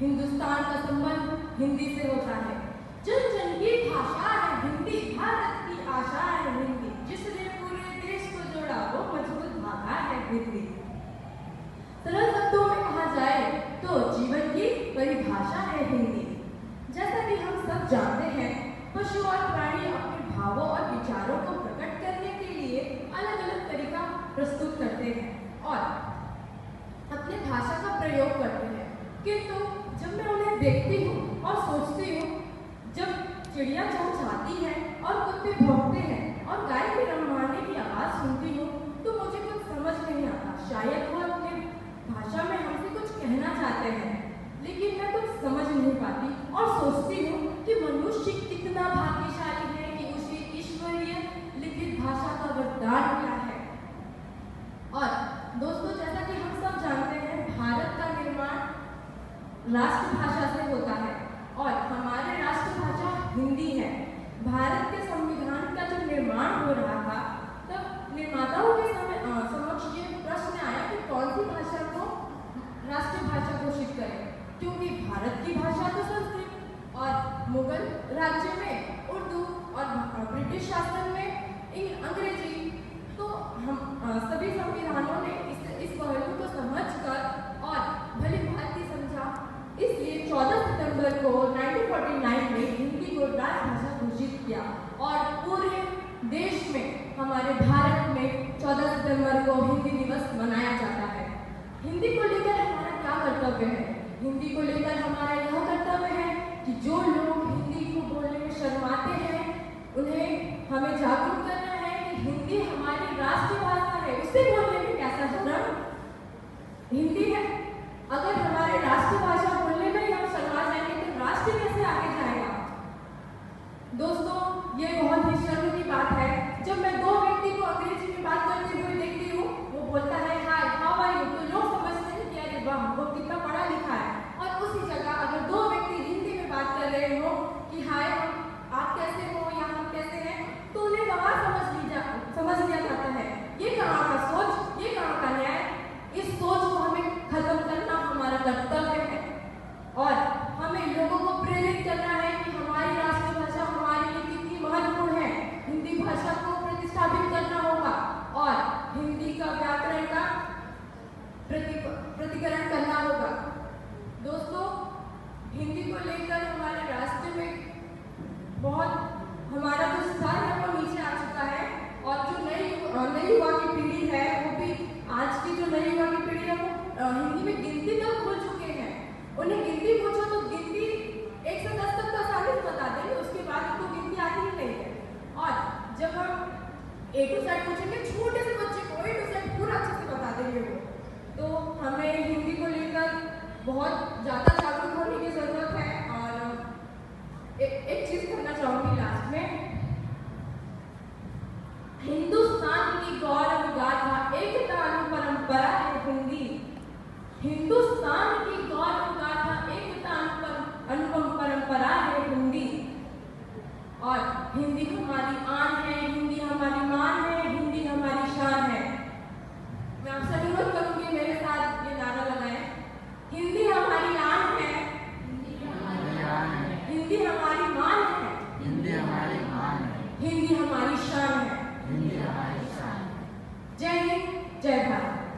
हिंदुस्तान का संबंध हिंदी से होता है। जन जन की भाषा है हिंदी, भारत की आशा है हिंदी, जिसने पूरे देश को जोड़ा वो मजबूत धागा है हिंदी। सरल शब्दों में कहा जाए तो जीवन की परिभाषा है हिंदी। जैसा कि हम सब जानते हैं, पशु और प्राणी अपने भावों और विचारों को प्रकट करने के लिए अलग अलग तरीका प्रस्तुत करते हैं और अपने भाषा का प्रयोग करते हैं। किंतु जब मैं उन्हें देखती हूँ और सोचती हूँ, जब चिड़िया चहचहाती है और कुत्ते भौंकते हैं और गाय के रम्भाने की आवाज़ सुनती हूँ तो मुझे कुछ समझ नहीं आता। शायद वो अपने भाषा में हमसे कुछ कहना चाहते हैं, लेकिन मैं कुछ समझ नहीं पाती और सोचती हूँ कि मनुष्य कितना भाग्यशाली है कि उसे ईश्वरीय लिखित भाषा का वरदान मिला है। और दोस्तों, जैसा कि हम सब जानते हैं, भारत का निर्माण राष्ट्रभाषा से होता है और हमारे राष्ट्रभाषा हिंदी है। भारत के संविधान का जब निर्माण हो रहा था तब निर्माताओं के समक्ष ये प्रश्न आया कि कौन सी भाषा को राष्ट्रभाषा घोषित करें, क्योंकि भारत की भाषा तो संस्कृत और मुगल राज्य में उर्दू और ब्रिटिश शासन में अंग्रेजी। तो हम सभी संविधानों ने इस पहलू को समझकर और भली भांति समझा, इसलिए 14 सितंबर को 1949 में हिंदी को राजभाषा घोषित किया और पूरे देश में, हमारे भारत में 14 सितंबर को हिंदी दिवस मनाया जाता है। हिंदी को लेकर हमारा क्या कर्तव्य है? हिंदी को लेकर हमारा यह कर्तव्य है कि जो लोग हिंदी को बोलने में शर्माते हैं, उन्हें हमें जागरूक करना है कि हिंदी हमारी राष्ट्रभाषा है, उसे बोलने में कैसा शर्म। हिंदी है, अगर हमारे राष्ट्रभाषा बोलने में हम शर्मा जाएंगे तो राष्ट्र कैसे आगे जाएगा? दोस्तों, ये बहुत ही शर्म की बात है जब मैं दो व्यक्ति को अंग्रेजी में बात करते हुए देखती हूँ, वो बोलता है हाय हाउ आर यू, तो लोग समझते हैं कि अरे वाह वो कितना पढ़ा लिखा है, और उसी जगह अगर दो व्यक्ति हिंदी में बात कर रहे हो कि हाय आप कैसे हो या हम कैसे हैं, तो उन्हें वहाँ समझ लिया जाता है। ये कहाँ का सोच, ये कहाँ का न्याय? इस सोच को हमें खत्म करना हमारा कर्तव्य है और हमें लोगों को प्रेरित करना है कि हमारी राष्ट्रभाषा हमारे लिए कितनी महत्वपूर्ण है। हिंदी भाषा को प्रतिष्ठापित करना होगा और हिंदी का व्याकरण का प्रतिकरण करना होगा। दोस्तों, हिंदी को लेकर हमारे राष्ट्र में बहुत हमारा जो स्तर है वो नीचे आ चुका है और जो नई युवा की पीढ़ी है, वो भी आज की जो नई युवा की पीढ़ी है वो हिंदी में गिनती तक भूल चुके हैं। उन्हें गिनती पूछो तो गिनती 1 से 10 तक तो आसानी से बता देंगे, उसके बाद उनको गिनती आती ही नहीं है। और जब हम A to Z पूछेंगे, छोटे से बच्चे को A to Z पूरा अच्छे से बता देंगे वो। तो हमें हिंदी को लेकर बहुत ज़्यादा जागरूक होने की ज़रूरत है। और एक चीज़ करना चाहूँगी लास्ट में, हिंदुस्तान की गौरव गाथा एकता अनुपरंपरा है हिंदी। हिंदुस्तान की गौरव गाथा एकता अनुपम परंपरा है हिंदी। और हिंदी हमारी आन है, हिंदी हमारी मान है, हिंदी हमारी शान है। मैं आपसे अनुरोध करूंगी मेरे साथ ये नारा लगाएं, हिंदी हमारी आन है, हिंदी हमारी मान है, हिंदी हमारी मान है, हिंदी हमारी शान है। हिंदी हमारी शान है। जय हिंद, जय भारत।